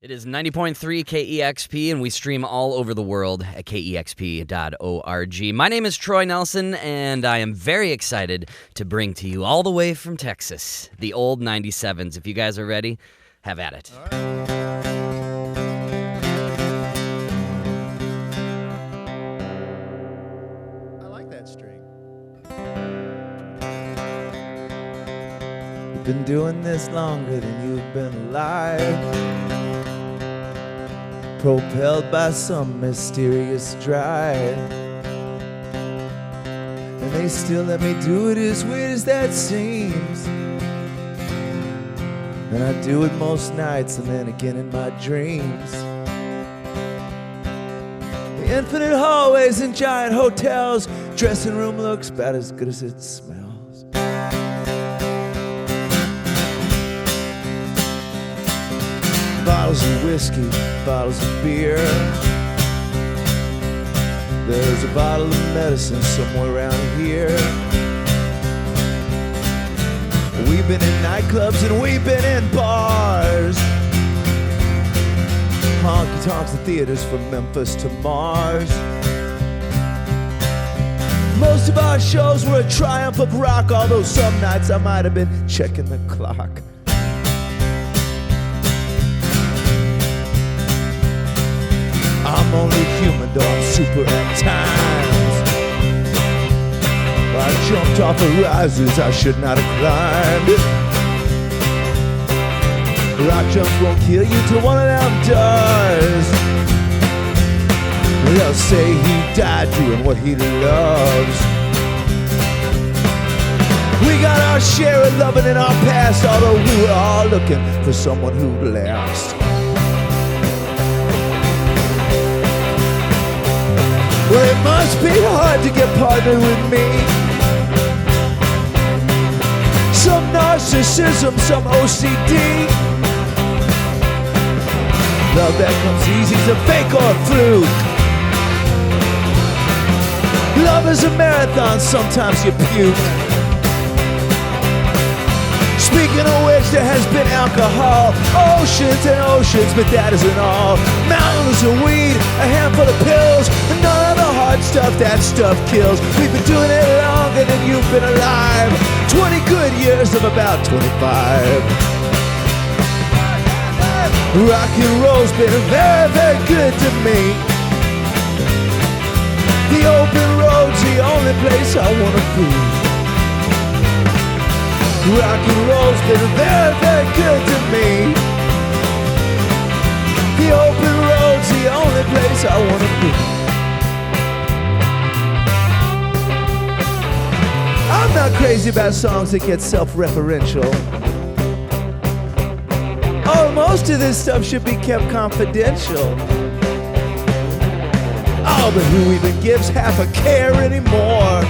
It is 90.3 KEXP, and we stream all over the world at KEXP.org. My name is Troy Nelson, and I am very excited to bring to you all the way from Texas, the old 97's. If you guys are ready, have at it. I like that string. You've been doing this longer than you've been alive, propelled by some mysterious drive, and they still let me do it, as weird as that seems. And I do it most nights and then again in my dreams. The infinite hallways and giant hotels, dressing room looks about as good as it smells. Bottles of whiskey, bottles of beer. There's a bottle of medicine somewhere around here. We've been in nightclubs and we've been in bars, honky-tonks and theaters from Memphis to Mars. Most of our shows were a triumph of rock, although some nights I might have been checking the clock. I'm only human, though I'm super at times. I jumped off of rises I should not have climbed. Rock jumps won't kill you till one of them does. They'll say he died doing what he loves. We got our share of loving in our past, although we were all looking for someone who'd last. Well, it must be hard to get partnered with me. Some narcissism, some OCD. Love that comes easy's a fake or a fluke. Love is a marathon, sometimes you puke. Speaking of which, there has been alcohol, oceans and oceans, but that isn't all. Mountains of weed, a handful of pills, and none of the hard stuff, that stuff kills. We've been doing it longer than you've been alive. 20 good years of about 25. Rock and roll's been very, very good to me. The open road's the only place I wanna be. Rock and roll's been very, very good to me. The open road's the only place I wanna be. I'm not crazy about songs that get self-referential. Oh, most of this stuff should be kept confidential. Oh, but who even gives half a care anymore?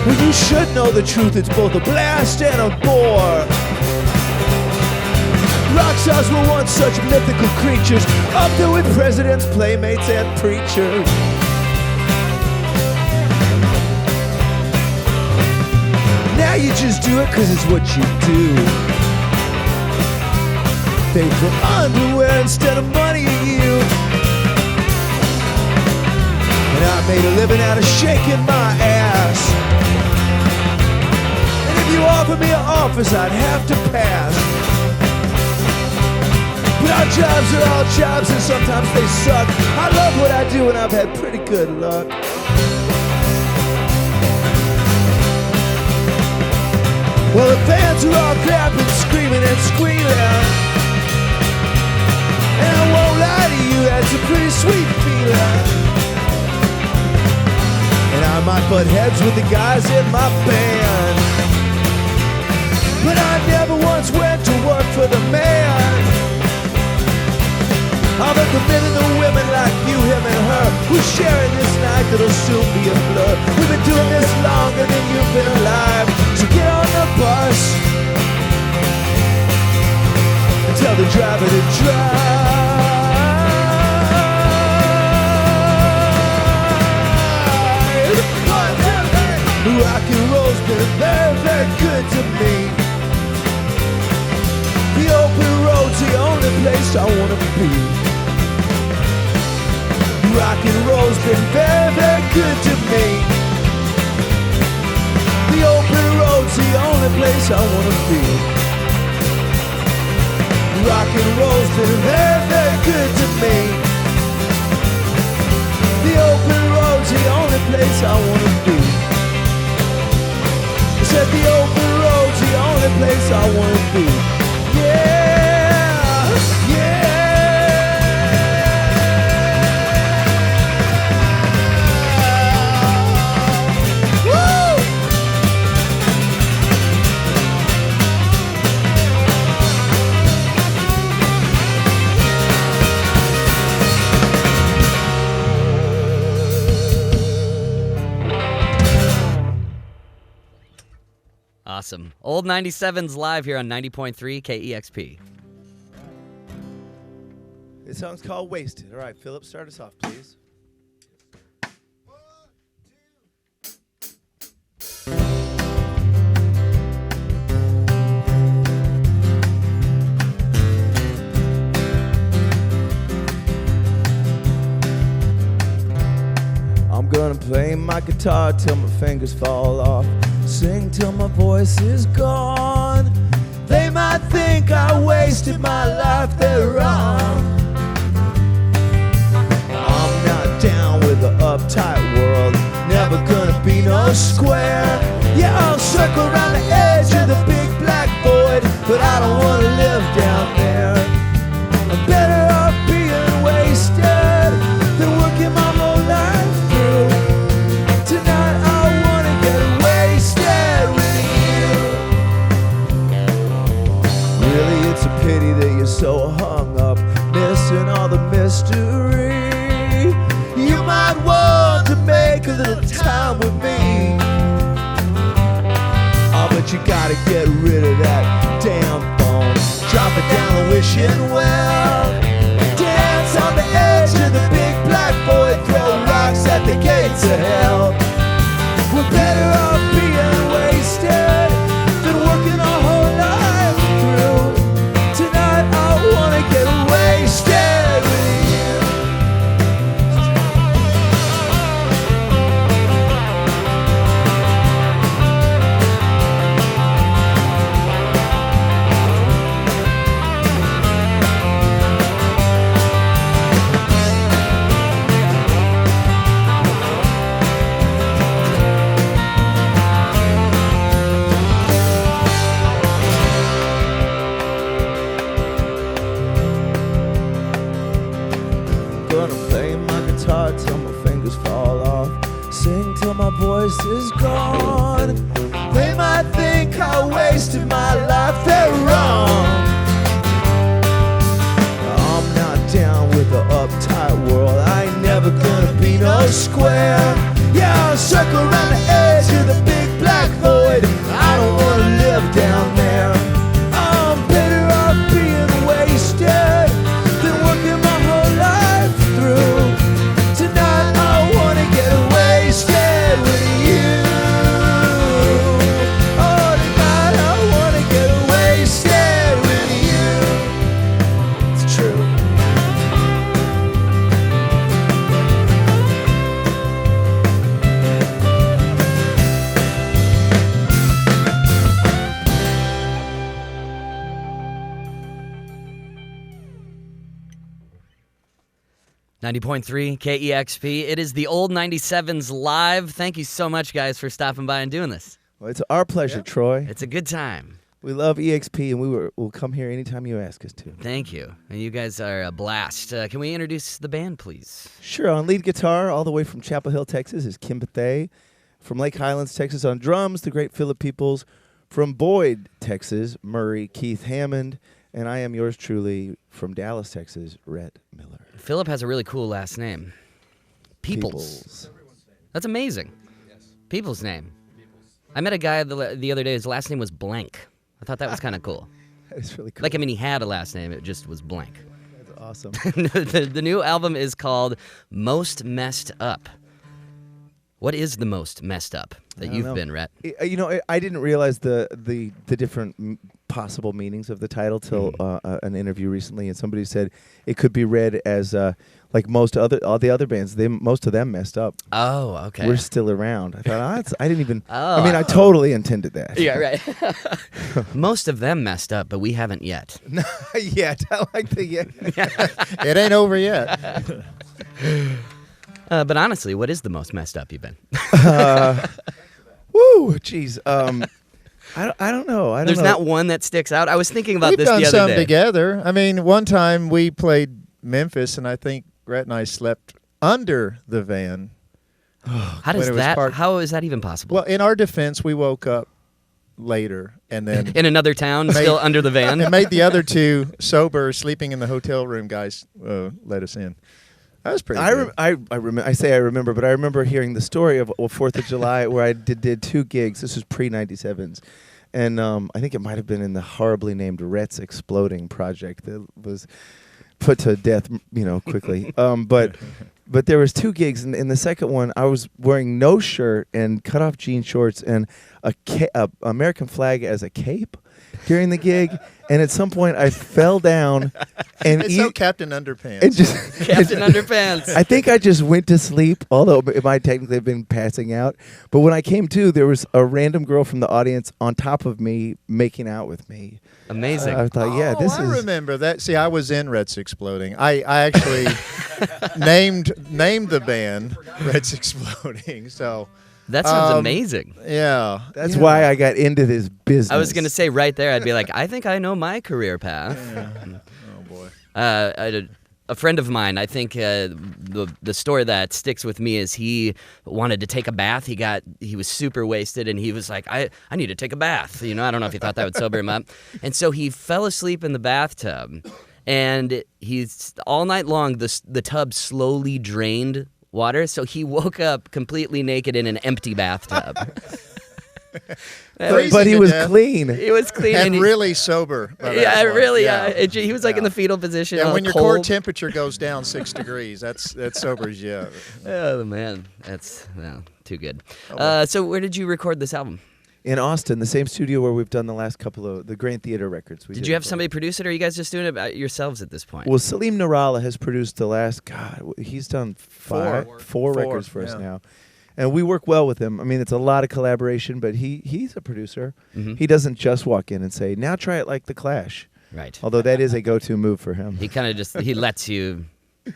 Well, you should know the truth, it's both a blast and a bore. Rock stars were once such mythical creatures, up there with presidents, playmates, and preachers. Now you just do it 'cause it's what you do. They put underwear instead of money at you. And I made a living out of shaking my ass. And if you offer me an office, I'd have to pass. But our jobs are all jobs and sometimes they suck. I love what I do and I've had pretty good luck. Well, the fans are all clapping, screaming and squealing. And I won't lie to you, that's a pretty sweet feeling. And I might butt heads with the guys in my band, but I never once went to work for the man. I bet the men and the women like you, him and her, who's sharing this night that'll soon be a blur. We've been doing this longer than you've been alive, so get on the bus and tell the driver to drive. Rock and roll's been very, very good to me. The open road's the only place I wanna be. Rock and roll's been very, very good to me. The open road's the only place I wanna be. Rock and roll's been very, very good to me. The open road's the only place I wanna be. I said the open road's the only place I wanna be. Yeah, yeah. Woo! Awesome. Old 97's live here on 90.3 KEXP. This song's called Wasted. All right, Philip, start us off, please. I'm gonna play my guitar till my fingers fall off. Sing till my voice is gone. They might think I wasted my life, they're wrong. I'm not down with the uptight world. Never gonna be no square. Yeah, I'll circle around the edge of the big black void, but I don't wanna live down there. I'm better off being wasted than working my whole life through. Tonight I wanna get wasted with you. Really, it's a pity that you're so hung up, missing all the mystery. You might want to make a little time with me. Oh, but you gotta get rid of that damn phone. Drop it down the wishing well. Dance on the edge of the big black void. Throw rocks at the gates of hell. We're better off being wasted than working our whole life through. Tonight I wanna get wasted with you. Till my fingers fall off. Sing till my voice is gone. They might think I wasted my life, they're wrong. I'm not down with the uptight world. I ain't never gonna be no square. Yeah, I'll circle around the edge of the big black void. I don't wanna live down there. I'm better off being wasted than working my whole life through. Tonight I wanna get wasted with you. Oh, tonight I wanna get wasted with you. It's true. .3 KEXP. It is the old 97's live. Thank you so much, guys, for stopping by and doing this. Well, it's our pleasure, Troy. It's a good time. We love EXP, and we'll come here anytime you ask us to. Thank you. And you guys are a blast. Can we introduce the band, please? Sure. On lead guitar, all the way from Chapel Hill, Texas, is Kim Bethay. From Lake Highlands, Texas, on drums, the great Philip Peoples. From Boyd, Texas, Murray Keith Hammond. And I am yours truly, from Dallas, Texas, Rhett Miller. Philip has a really cool last name. Peoples. That's amazing. People's name. I met a guy the other day, his last name was Blank. I thought that was kind of cool. That is really cool. Like, I mean, he had a last name, it just was Blank. That's awesome. The new album is called Most Messed Up. What is the most messed up that you've been, Rhett? I didn't realize the different possible meanings of the title till an interview recently, and somebody said it could be read as like all the other bands. Most of them messed up. Oh, okay. We're still around. I thought I didn't even. I mean, I totally intended that. Yeah, right. Most of them messed up, but we haven't yet. Not yet. I like the yet. It ain't over yet. But honestly, what is the most messed up you've been? Woo, jeez. I don't know. There's not one that sticks out. I was thinking about this the We've other done some day. together. I mean, one time we played Memphis, and I think Rhett and I slept under the van. How does when it was that? parked. How is that even possible? Well, in our defense, we woke up later and then in another town, still under the van. and made the other two sober, sleeping in the hotel room. Guys, let us in. That was pretty. Good. I remember, but I remember hearing the story of 4th of July where I did 2 gigs. This was pre 97's, and I think it might have been in the horribly named Rhett's Exploding project that was put to death, quickly. But there was 2 gigs, and in the second one, I was wearing no shirt and cut off jean shorts and a American flag as a cape during the gig. And at some point, I fell down and It's so Captain Underpants. Captain Underpants. I think I just went to sleep, although it might technically have been passing out. But when I came to, there was a random girl from the audience on top of me making out with me. Amazing. I thought, this I is. remember that. See, I was in Rhett's Exploding. I actually named the band Rhett's Exploding. So that sounds amazing. yeah, That's why I got into this business. I was going to say right there, I'd be like, I think I know my career path. Yeah. Oh boy. A friend of mine, I think the story that sticks with me is he wanted to take a bath. He was super wasted, and he was like, I need to take a bath. I don't know if he thought that would sober him up. And so he fell asleep in the bathtub, and he's all night long, the tub slowly drained water, so he woke up completely naked in an empty bathtub. But he was clean. He was clean And really sober. by that yeah, point. really. Yeah. He was like in the fetal position. Yeah, all when your cold. core temperature goes down 6 degrees, that sobers you up. Oh man, that's too good. well. So where did you record this album? In Austin, the same studio where we've done the last couple of the Grand Theater records. Did you have somebody produce it, or are you guys just doing it yourselves at this point? Well, Salim Narala has produced the last. God, he's done four records for us now, and we work well with him. I mean, it's a lot of collaboration, but he's a producer. Mm-hmm. He doesn't just walk in and say, "Now try it like the Clash." Right. Although that is a go-to move for him. He kind of just he lets you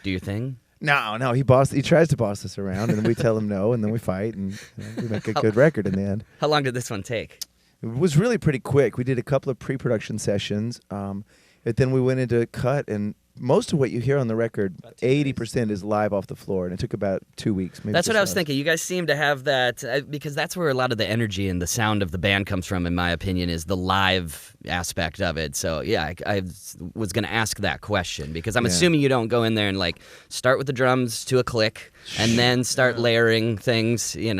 do your thing. No, he tries to boss us around, and then we tell him no, and then we fight, and we make a good record in the end. How long did this one take? It was really pretty quick. We did a couple of pre-production sessions, but then we went into cut, and most of what you hear on the record, 80% is live off the floor, and it took about 2 weeks. Maybe That's what just I was less. thinking. You guys seem to have that because that's where a lot of the energy and the sound of the band comes from, in my opinion, is the live aspect of it. So, yeah, I was going to ask that question because I'm assuming you don't go in there and, like, start with the drums to a click and then start layering things. You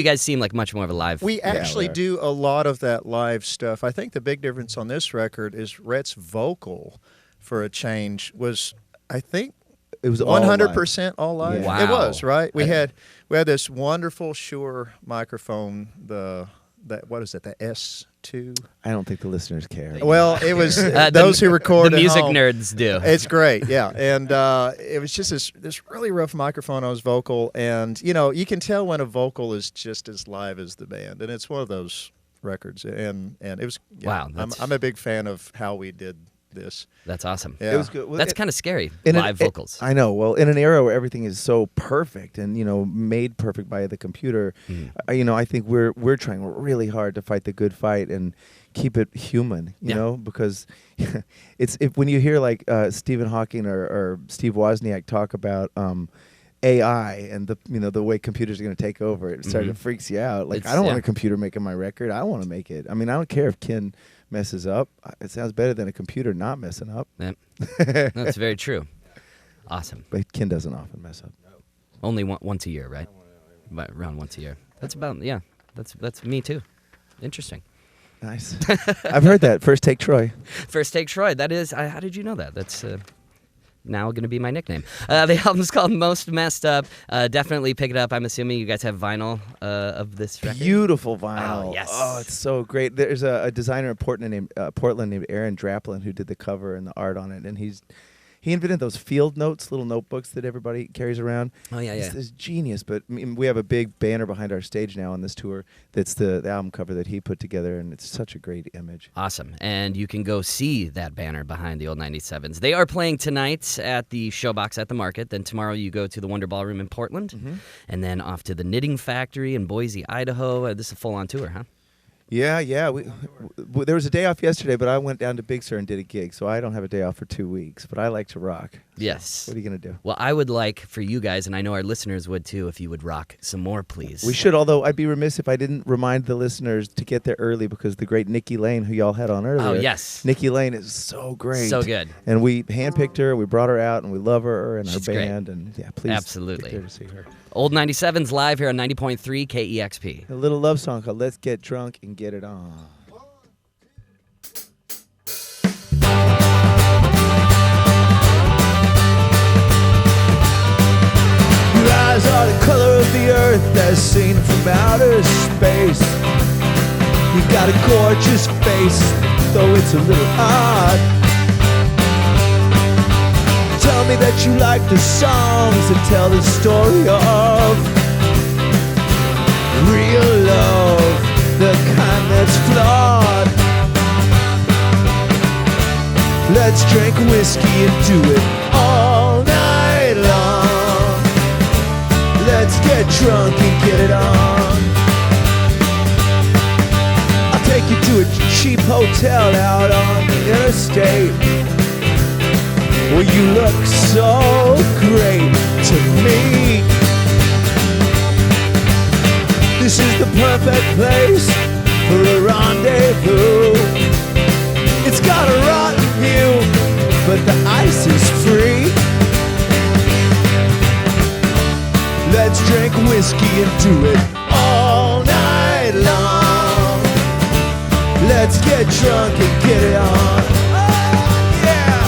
guys seem like much more of a live. We actually are. do a lot of that live stuff. I think the big difference on this record is Rhett's vocal, for a change, was, I think, It was all 100% all live. Yeah. Wow. It was, right? We had this wonderful Shure microphone, the S2. I don't think the listeners care. Well, it was those who record the at music home. nerds do. It's great, yeah. And it was just this really rough microphone on his vocal. And, you can tell when a vocal is just as live as the band. And it's one of those records. And it was, Wow, I'm a big fan of how we did this. That's awesome. Yeah. It was good. Well, That's kind of scary, in live vocals. I know. Well, in an era where everything is so perfect and made perfect by the computer, I think we're trying really hard to fight the good fight and keep it human. You know, because when you hear like Stephen Hawking or Steve Wozniak talk about AI and the way computers are going to take over, it sort of freaks you out. Like, I don't want a computer making my record. I want to make it. I mean, I don't care if Ken messes up. It sounds better than a computer not messing up. Yep. That's very true. Awesome. But Ken doesn't often mess up. Only once a year, right? Around once a year. That's about That's me too. Interesting. Nice. I've heard that. First Take Troy. First Take Troy. That is. How did you know that? That's now going to be my nickname. The album's called Most Messed Up. Definitely pick it up. I'm assuming you guys have vinyl of this record. Beautiful vinyl. Oh, yes. Oh, it's so great. There's a designer in Portland named Aaron Draplin who did the cover and the art on it, and he invented those field notes, little notebooks that everybody carries around. Oh, yeah. It's genius. But I mean, we have a big banner behind our stage now on this tour that's the album cover that he put together, and it's such a great image. Awesome. And you can go see that banner behind the old 97's. They are playing tonight at the Showbox at the Market. Then tomorrow you go to the Wonder Ballroom in Portland, and then off to the Knitting Factory in Boise, Idaho. This is a full-on tour, huh? Yeah. There was a day off yesterday, but I went down to Big Sur and did a gig, so I don't have a day off for 2 weeks. But I like to rock. So Yes. what are you going to do? Well, I would like for you guys, and I know our listeners would too, if you would rock some more, please. We should, although I'd be remiss if I didn't remind the listeners to get there early because the great Nikki Lane, who y'all had on earlier. Oh, yes. Nikki Lane is so great. So good. And we handpicked her, we brought her out, and we love her and She's her great. band. And yeah, please Absolutely. get there to see her. Old 97's live here on 90.3 KEXP. A little love song called Let's Get Drunk and Get It On. Your eyes are the color of the earth as seen from outer space. You got a gorgeous face, though it's a little odd. Tell me that you like the songs that tell the story of real love, the kind that's flawed. Let's drink whiskey and do it all night long. Let's get drunk and get it on. I'll take you to a cheap hotel out on the interstate, well, you look so great to me. This is the perfect place for a rendezvous. It's got a rotten view, but the ice is free. Let's drink whiskey and do it all night long. Let's get drunk and get it on. Oh, yeah!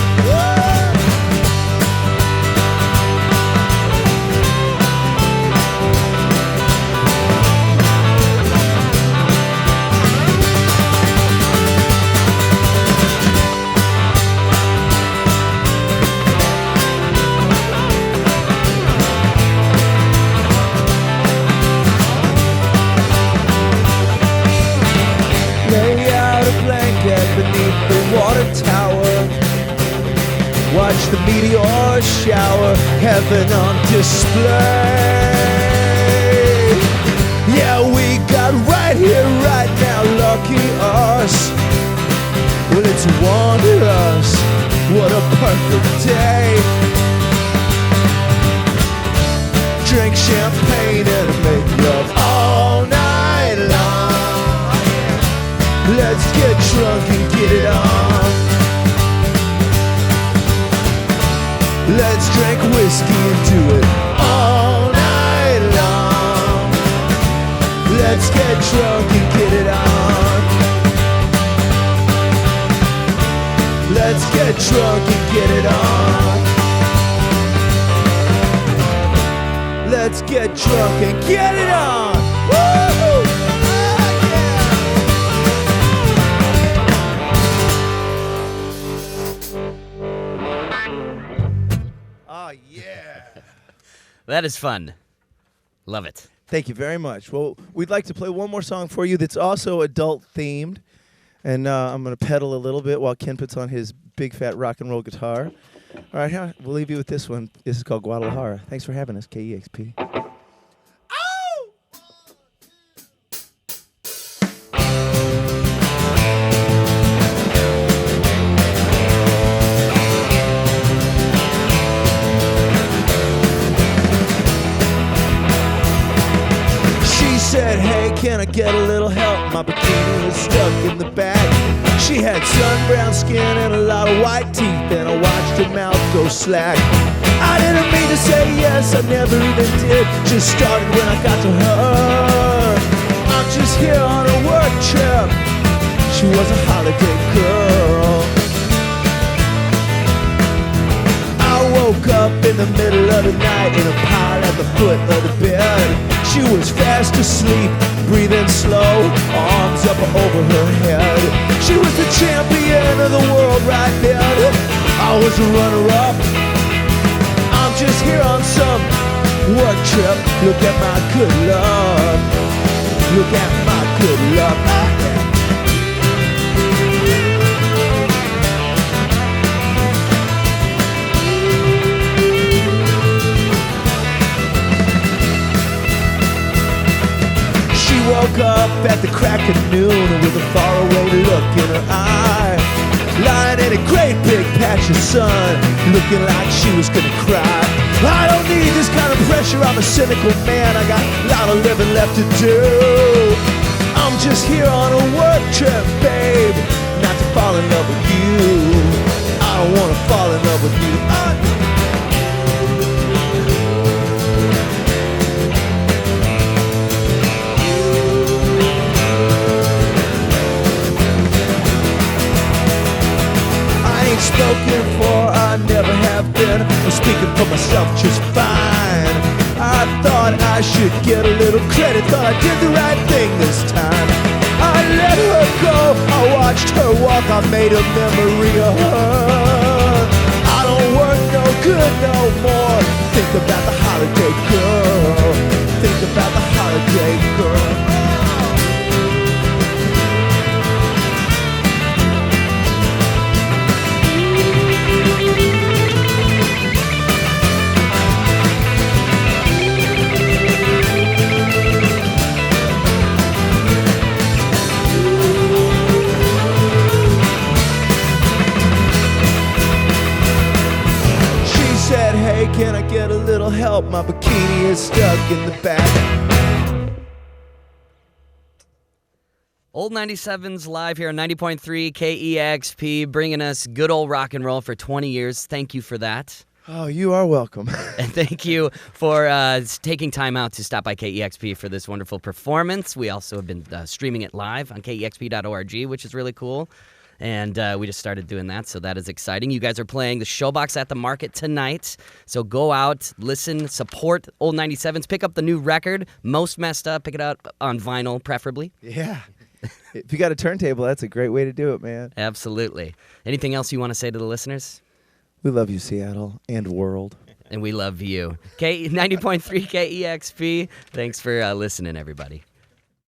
Lay out a blanket beneath the water tower. Watch the meteor shower, heaven on display. Yeah, we got right here, right now, lucky us. Well, it's wondrous, what a perfect day. Drink champagne and make love all night long. Let's get drunk and get it on. Let's drink whiskey and do it all night long. Let's get drunk and get it on. Let's get drunk and get it on. Let's get drunk and get it on. Woo! Oh, yeah. That is fun. Love it. Thank you very much. Well, we'd like to play one more song for you that's also adult themed. And I'm going to pedal a little bit while Ken puts on his big fat rock and roll guitar. All right, we'll leave you with this one. This is called Guadalajara. Thanks for having us, KEXP. Said, hey, can I get a little help? My bikini was stuck in the bag. She had sun-brown skin and a lot of white teeth, and I watched her mouth go slack. I didn't mean to say yes, I never even did. Just started when I got to her. I'm just here on a work trip. She was a holiday girl. I woke up in the middle of the night in a pile at the foot of the bed. She was fast asleep, breathing slow, arms up over her head. She was the champion of the world right then. I was a runner-up. I'm just here on some work trip. Look at my good luck. Look at my good luck. She woke up at the crack of noon with a faraway look in her eye, lying in a great big patch of sun, looking like she was gonna cry. I don't need this kind of pressure, I'm a cynical man, I got a lot of living left to do. I'm just here on a work trip, babe, not to fall in love with you. I don't wanna fall in love with you. Spoken for, I never have been. I'm speaking for myself just fine. I thought I should get a little credit, thought I did the right thing this time. I let her go, I watched her walk, I made a memory of her. I don't work no good no more. Think about the holiday girl. Think about the holiday girl. Hey, can I get a little help? My bikini is stuck in the back. Old 97's live here on 90.3 KEXP, bringing us good old rock and roll for 20 years. Thank you for that. Oh, you are welcome. And thank you for taking time out to stop by KEXP for this wonderful performance. We also have been streaming it live on KEXP.org, which is really cool. And we just started doing that, so that is exciting. You guys are playing the Showbox at the Market tonight. So go out, listen, support Old 97's. Pick up the new record, Most Messed Up. Pick it up on vinyl, preferably. Yeah. If you got a turntable, that's a great way to do it, man. Absolutely. Anything else you want to say to the listeners? We love you, Seattle and world. And we love you. 90.3 KEXP. Thanks for listening, everybody.